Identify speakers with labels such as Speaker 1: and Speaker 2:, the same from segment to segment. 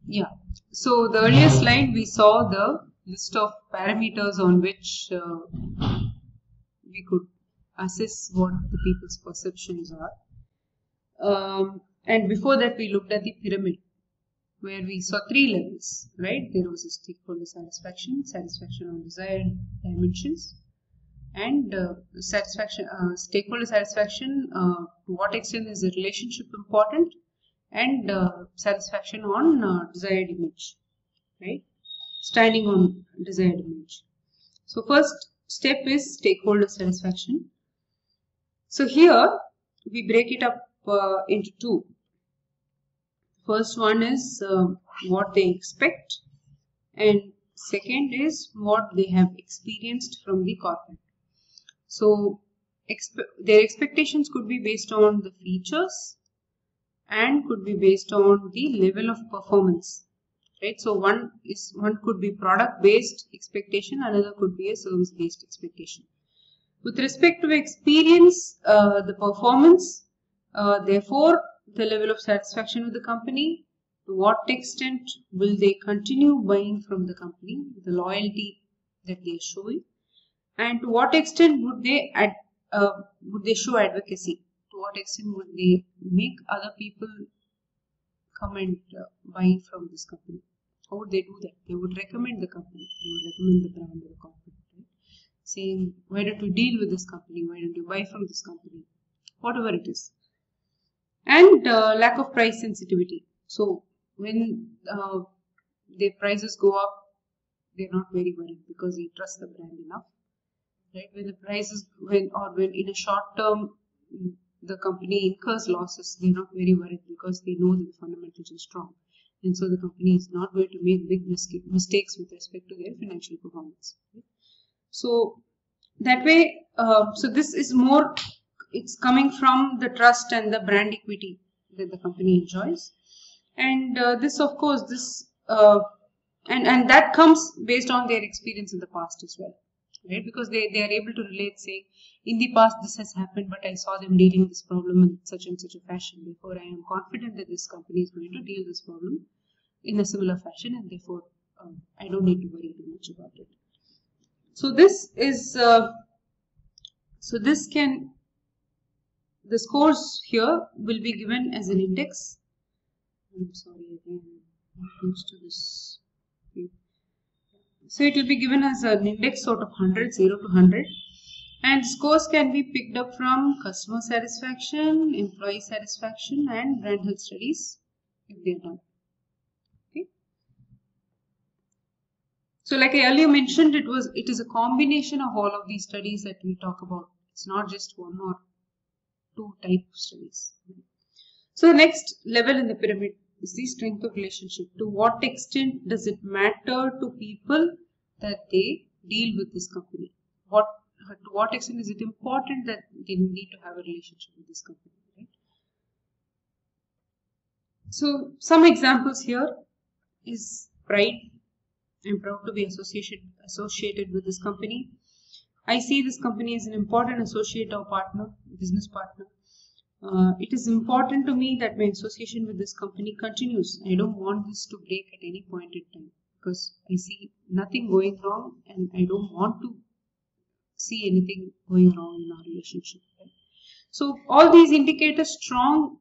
Speaker 1: Yeah. So the earlier slide we saw the list of parameters on which we could assess what the people's perceptions are. And before that we looked at the pyramid where we saw 3 levels, right? There was a stakeholder satisfaction, satisfaction on desired dimensions, and stakeholder satisfaction, to what extent is the relationship important, and satisfaction on desired image, right? Standing on desired image. So first step is stakeholder satisfaction. So here we break it up into 2. First one is what they expect, and second is what they have experienced from the corporate. So their expectations could be based on the features and could be based on the level of performance, right? So one could be product based expectation, another could be a service based expectation. With respect to experience, the performance, therefore the level of satisfaction with the company, to what extent will they continue buying from the company, the loyalty that they are showing, and to what extent would they show advocacy, to what extent would they make other people come and buy from this company. How would they do that? They would recommend the company, they would recommend the brand or the company, right? Saying, why don't you deal with this company, why don't you buy from this company, whatever it is. And lack of price sensitivity. So when their prices go up, they're not very worried because they trust the brand enough, right? When the prices, when in a short term the company incurs losses, they're not very worried because they know that the fundamentals are strong, and so the company is not going to make big mistakes with respect to their financial performance, right? So that way, so this is more, it's coming from the trust and the brand equity that the company enjoys, and this of course and that comes based on their experience in the past as well, right? Because they are able to relate, say, in the past this has happened, but I saw them dealing this problem in such and such a fashion, therefore I am confident that this company is going to deal this problem in a similar fashion, and therefore I don't need to worry too much about it. So this is the scores here will be given as an index. I'm sorry, again, I'm not used to this. So it will be given as an index sort of 100, 0 to 100. And scores can be picked up from customer satisfaction, employee satisfaction, and brand health studies if they are done. Okay. So like I earlier mentioned, it is a combination of all of these studies that we talk about. It's not just one or two type of studies. So the next level in the pyramid is the strength of relationship. To what extent does it matter to people that they deal with this company? To what extent is it important that they need to have a relationship with this company, right? So some examples here is pride. I'm proud to be associated with this company. I see this company as an important associate or partner, business partner. It is important to me that my association with this company continues. I don't want this to break at any point in time because I see nothing going wrong and I don't want to see anything going wrong in our relationship, right? So all these indicate a strong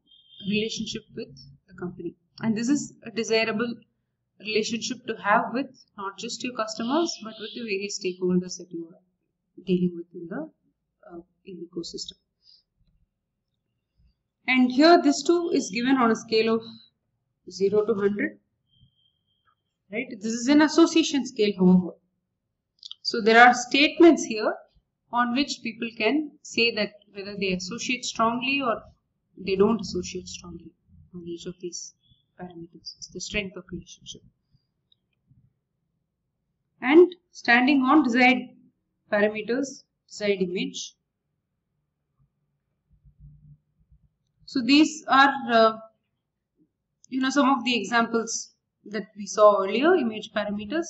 Speaker 1: relationship with the company, and this is a desirable relationship to have with not just your customers but with the various stakeholders that you are dealing with in the ecosystem. And here this too is given on a scale of 0 to 100, right? This is an association scale, however. So there are statements here on which people can say that whether they associate strongly or they don't associate strongly on each of these parameters. It's the strength of relationship. And standing on desired parameters, desired image. So these are some of the examples that we saw earlier. Image parameters: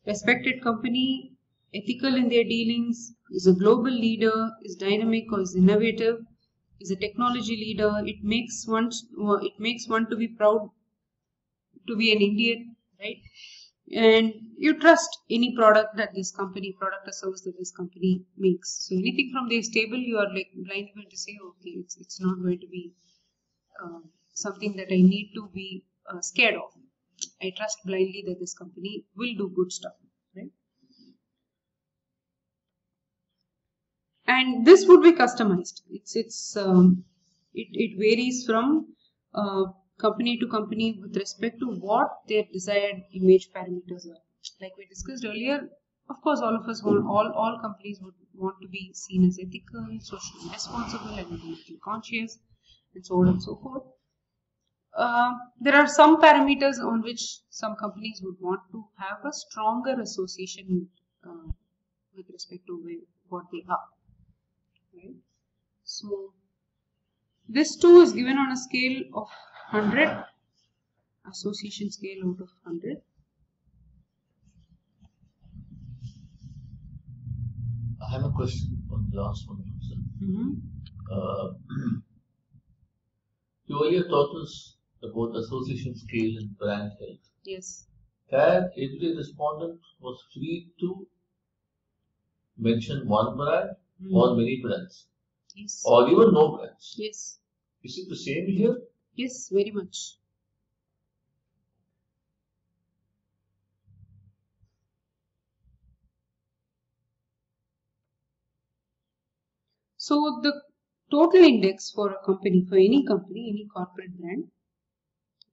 Speaker 1: respected company, ethical in their dealings, is a global leader, is dynamic or is innovative, is a technology leader. It makes one to be proud to be an Indian, right? And you trust any product that this company, product or service that this company makes. So anything from this table, you are like blindly going to say, okay, it's not going to be something that I need to be scared of. I trust blindly that this company will do good stuff, right? And this would be customized. It varies from company to company with respect to what their desired image parameters are. Like we discussed earlier, of course, all of us want, all companies would want to be seen as ethical, socially responsible, environmentally conscious, and so on and so forth. There are some parameters on which some companies would want to have a stronger association with respect to what they are. Right? So this too is given on a scale of 100, association scale out of 100.
Speaker 2: I have a question on the last one. You earlier taught us about association scale and brand health.
Speaker 1: Yes.
Speaker 2: That every respondent was free to mention one brand or many brands.
Speaker 1: Yes.
Speaker 2: Or even no brands.
Speaker 1: Yes.
Speaker 2: Is it the same here?
Speaker 1: Yes, very much. So the total index for a company, for any company, any corporate brand,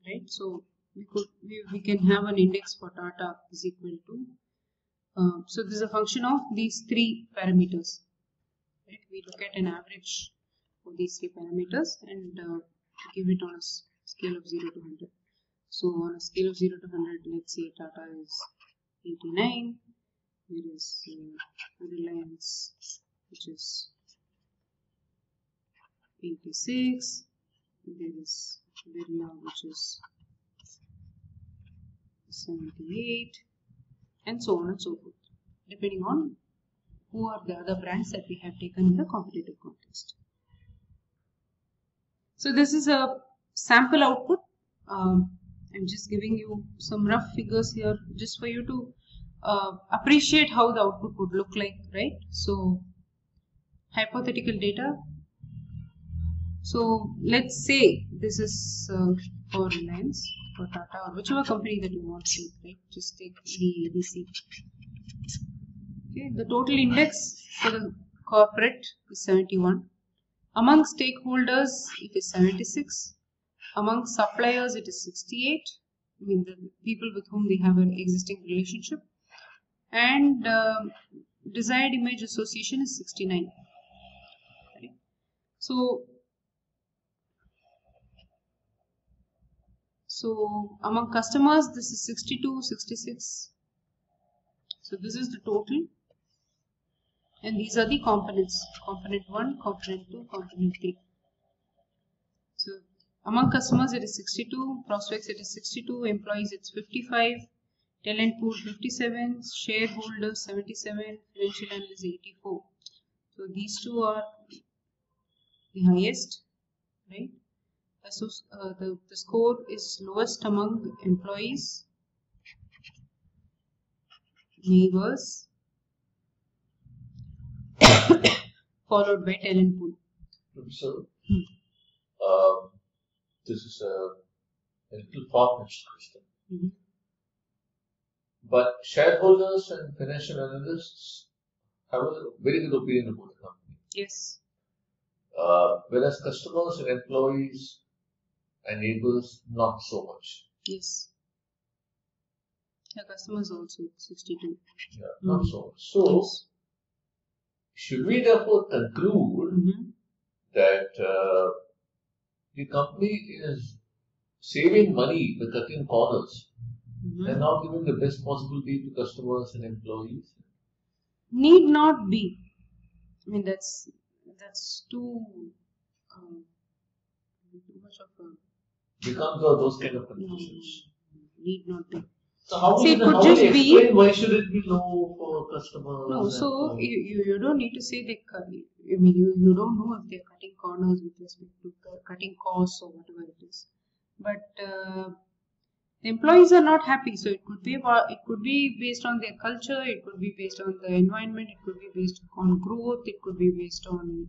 Speaker 1: right? So we can have an index for Tata is equal to. So this is a function of these three parameters. Right? We look at an average of these three parameters and give it on a scale of 0 to 100. So on a scale of 0 to 100, let's say Tata is 89, there is Reliance, which is 86, there is Birla, which is 78, and so on and so forth, depending on who are the other brands that we have taken in the competitive context. So this is a sample output. I'm just giving you some rough figures here just for you to appreciate how the output would look like, right? So hypothetical data. So let's say this is for Reliance, for Tata, or whichever company that you want to see, right? Just take the ABC. Okay, the total index for the corporate is 71. Among stakeholders, it is 76. Among suppliers, it is 68. I mean, the people with whom they have an existing relationship. And desired image association is 69. Right? So among customers, this is 62, 66. So this is the total. And these are the components. Component 1, component 2, component 3. So among customers, it is 62. Prospects, it is 62. Employees, it's 55. Talent pool, 57. Shareholders, 77. Financial analysts, 84. So these two are the highest, right? So the score is lowest among employees, neighbors, followed by talent pool.
Speaker 2: So, this is a little far-fetched question. But shareholders and financial analysts have a very good opinion about the company.
Speaker 1: Yes.
Speaker 2: Whereas customers and employees and neighbors, not so much.
Speaker 1: Yes. The customers also 62.
Speaker 2: Yeah, not so much. So, yes. Should we therefore conclude that the company is saving money by cutting corners and not giving the best possible deal to customers and employees?
Speaker 1: Need not be. I mean, that's too much of a...
Speaker 2: Becomes those kind of conclusions.
Speaker 1: No, need not be.
Speaker 2: So how will you explain why should it be low for customers?
Speaker 1: No, so you don't need to say they cut. I mean, you don't know if they're cutting corners with respect to cutting costs or whatever it is. But The employees are not happy, so it could be based on their culture, it could be based on the environment, it could be based on growth, it could be based on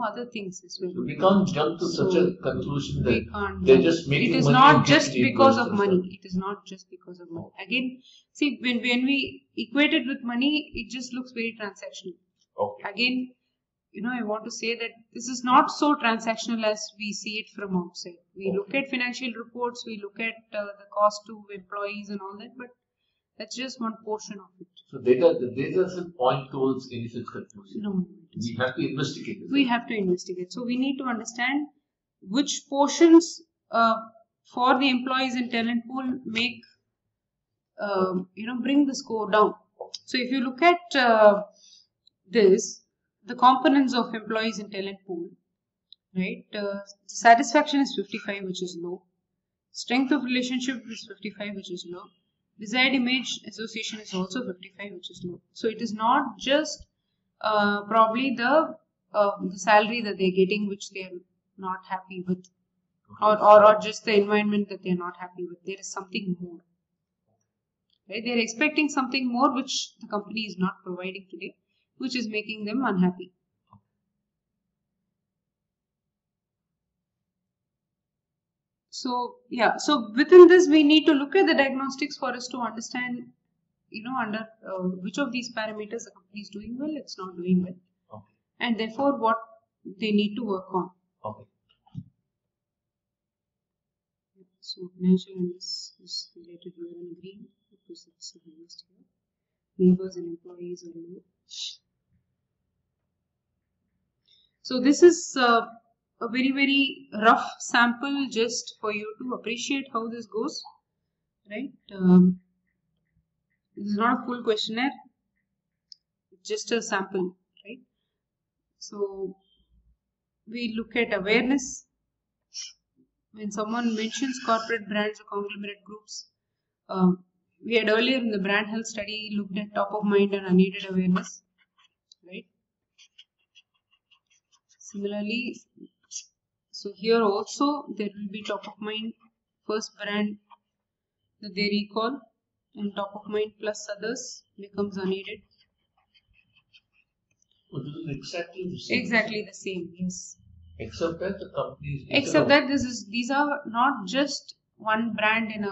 Speaker 1: other things as well.
Speaker 2: So we can't jump to such a conclusion that they're just making money.
Speaker 1: It is not just because of money. It is not just because of money. Again, see, when we equate it with money, it just looks very transactional.
Speaker 2: Okay.
Speaker 1: Again, I want to say that this is not so transactional as we see it from outside. We look at financial reports, we look at the cost to employees and all that, but that's just one portion of it.
Speaker 2: So data doesn't point towards any such conclusion.
Speaker 1: No.
Speaker 2: We have to investigate it.
Speaker 1: We have to investigate. So we need to understand which portions for the employees in talent pool make bring the score down. So if you look at the components of employees in talent pool, right? Satisfaction is 55, which is low. Strength of relationship is 55, which is low. Desired image association is also 55, which is low. So it is not just probably the salary that they're getting, which they're not happy with, or just the environment that they're not happy with. There is something more. Right? They're expecting something more, which the company is not providing today, which is making them unhappy. So within this, we need to look at the diagnostics for us to understand, under which of these parameters the company is doing well, it's not doing well.
Speaker 2: Okay.
Speaker 1: And therefore what they need to work on.
Speaker 2: Okay.
Speaker 1: So financial analysis is related here in green because it's the highest here. Neighbors and employees are low. So this is a very, very rough sample just for you to appreciate how this goes, right? This is not a full questionnaire, just a sample, right? So we look at awareness. When someone mentions corporate brands or conglomerate groups, we had earlier in the brand health study looked at top of mind and unaided awareness, right? Similarly, so here also there will be top of mind, first brand that they recall, and top of mind plus others becomes unaided.
Speaker 2: Well, this is exactly the same.
Speaker 1: Exactly the same, yes.
Speaker 2: Except that the companies.
Speaker 1: Except that these are not just one brand in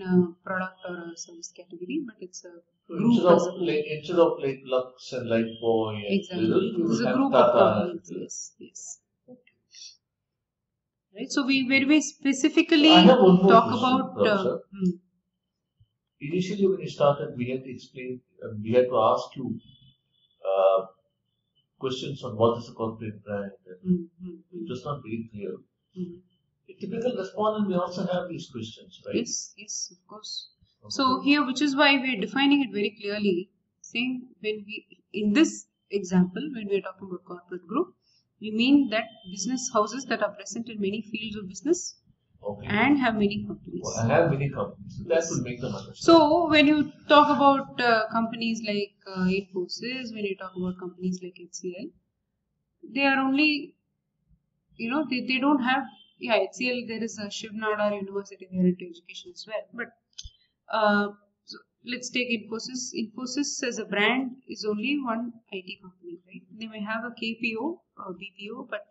Speaker 1: a product or a service category, but it's a group.
Speaker 2: Instead of Lux and Lifebuoy.
Speaker 1: Exactly. This is a group of companies. Yes. Right. So we very specifically talk about.
Speaker 2: Initially, when you started, we had to explain. We had to ask you questions on what is a corporate brand. It was not very clear. A typical respondent may also have these questions, right?
Speaker 1: Yes, of course. Okay. So here, which is why we are defining it very clearly, saying in this example, when we are talking about corporate group, we mean that business houses that are present in many fields of business.
Speaker 2: Okay.
Speaker 1: And have many companies.
Speaker 2: Well, I have many companies. So that will make them understand.
Speaker 1: So when you talk about companies like Infosys, when you talk about companies like HCL, they are only, they don't have, HCL, there is a Shiv Nadar University there into education as well. But so let's take Infosys. Infosys as a brand is only one IT company, right? They may have a KPO or BPO, but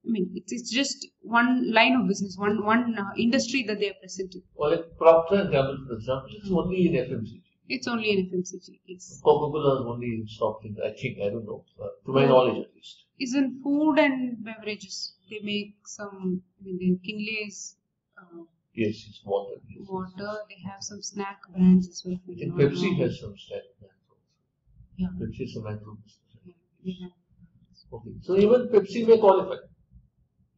Speaker 1: it's just one line of business, one industry that they are present in.
Speaker 2: Well, like Procter & Gamble, for example, it's only in FMCG.
Speaker 1: It's only in FMCG, yes.
Speaker 2: Coca-Cola is only in soft drinks, I don't know. To my knowledge, at least.
Speaker 1: Is in food and beverages. They make some, Kinley's.
Speaker 2: Yes, it's water. Yes.
Speaker 1: Water. They have some snack brands as well.
Speaker 2: I think Pepsi has some snack brands also.
Speaker 1: Yeah.
Speaker 2: Pepsi is a macro business.
Speaker 1: Yeah.
Speaker 2: Okay. So even Pepsi may qualify.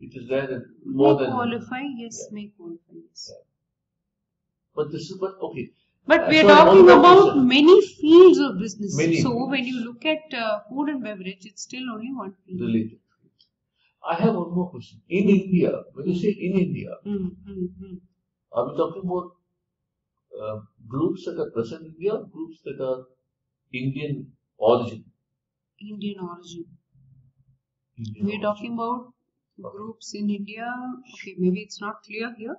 Speaker 2: It is there more than.
Speaker 1: May qualify, yes. Yeah.
Speaker 2: Okay.
Speaker 1: But we are talking about many fields of business. So when you look at food and beverage, it's still only one field.
Speaker 2: Related. I have one more question. In India, when you say in India, are we talking about groups that are present in India, groups that are Indian origin?
Speaker 1: Indian origin. We are talking about Groups in India, okay, maybe it's not clear here.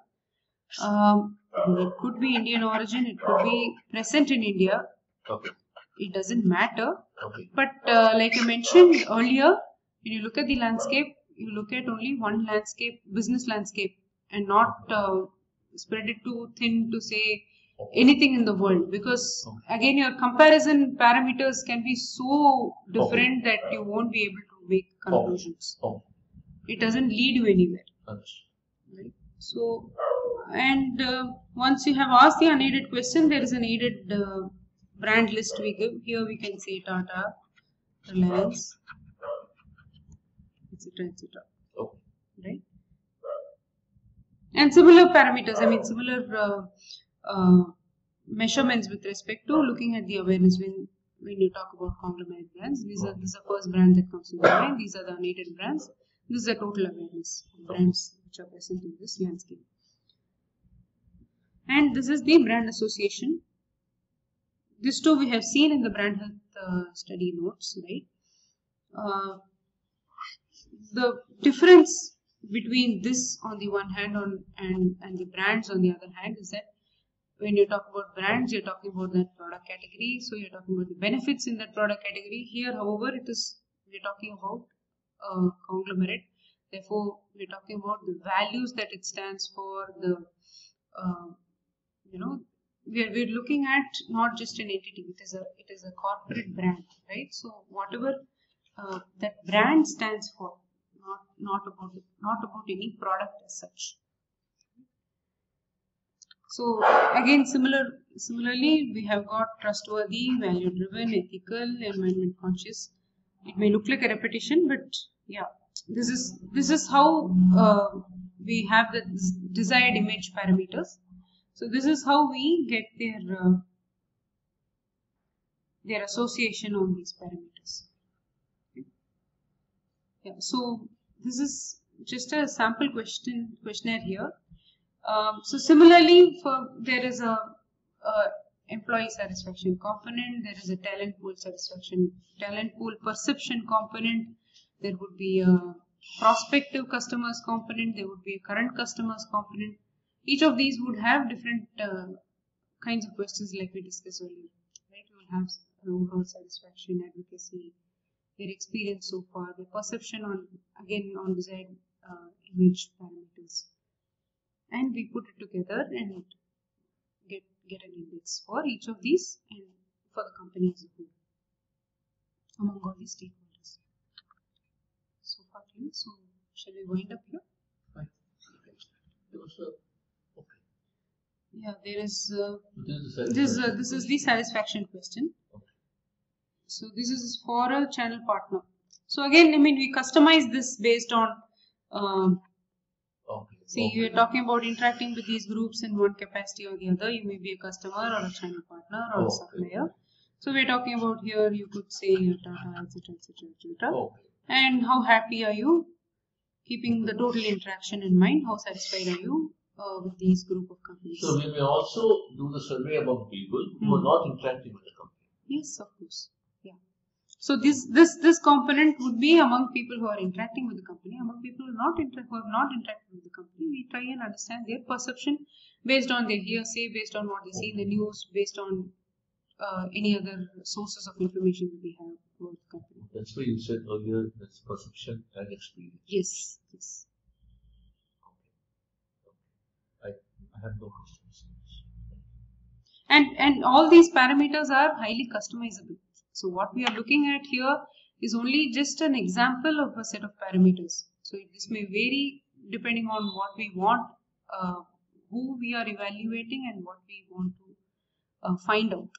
Speaker 1: It could be Indian origin, it could be present in India.
Speaker 2: Okay.
Speaker 1: It doesn't matter.
Speaker 2: Okay.
Speaker 1: But like I mentioned earlier, when you look at the landscape, you look at only one landscape, business landscape, and not spread it too thin to say anything in the world, because again your comparison parameters can be so different that you won't be able to make conclusions. It doesn't lead you anywhere. Right? So, and once you have asked the unaided question, there is an aided brand list we give. Here we can say Tata, Reliance, etc., etc. Right? And similar parameters, I mean similar measurements with respect to looking at the awareness when you talk about conglomerate brands. These are the first brand that comes to mind. These are the unaided brands. This is the total awareness of brands which are present in this landscape. And this is the brand association. This too we have seen in the brand health study notes, right? The difference between this on the one hand and the brands on the other hand is that when you talk about brands, you're talking about that product category, so you're talking about the benefits in that product category. Here, however, we're talking about conglomerate. Therefore, we're talking about the values that it stands for. We're looking at not just an entity. It is a corporate brand, right? So whatever that brand stands for, not about any product as such. So again, similarly, we have got trustworthy, value-driven, ethical, environment conscious. It may look like a repetition, but yeah, this is how we have the desired image parameters. So this is how we get their association on these parameters. Okay. Yeah. So this is just a sample questionnaire here. So similarly, there is a employee satisfaction component, there is a talent pool perception component, there would be a prospective customers component, there would be a current customers component. Each of these would have different kinds of questions like we discussed earlier, right? You will have overall satisfaction, advocacy, their experience so far, their perception on desired image parameters. And we put it together and get an index for each of these and for the company as a whole among all these stakeholders. So far clear. So shall we wind up here?
Speaker 2: Fine. Okay.
Speaker 1: Yeah, there is. This is the satisfaction question.
Speaker 2: Okay.
Speaker 1: So this is for a channel partner. So again, I mean, we customize this based on. See, you're talking about interacting with these groups in one capacity or the other. You may be a customer or a channel partner or a supplier. So we're talking about here, you could say Tata, etc., etc., etc. And how happy are you? Keeping the total interaction in mind, how satisfied are you with these group of companies?
Speaker 2: So we may also do the survey among people who are not interacting with the company.
Speaker 1: Yes, of course. Yeah. So this component would be among people who are interacting with the company. Among people who have not interacted with the company, we try and understand their perception based on their hearsay, based on what they see in the news, based on any other sources of information that we have about the company.
Speaker 2: That's why you said earlier that's perception and experience.
Speaker 1: Yes. Yes.
Speaker 2: Okay. I have no questions.
Speaker 1: And all these parameters are highly customizable. So what we are looking at here is only just an example of a set of parameters. So this may vary depending on what we want, who we are evaluating and what we want to find out.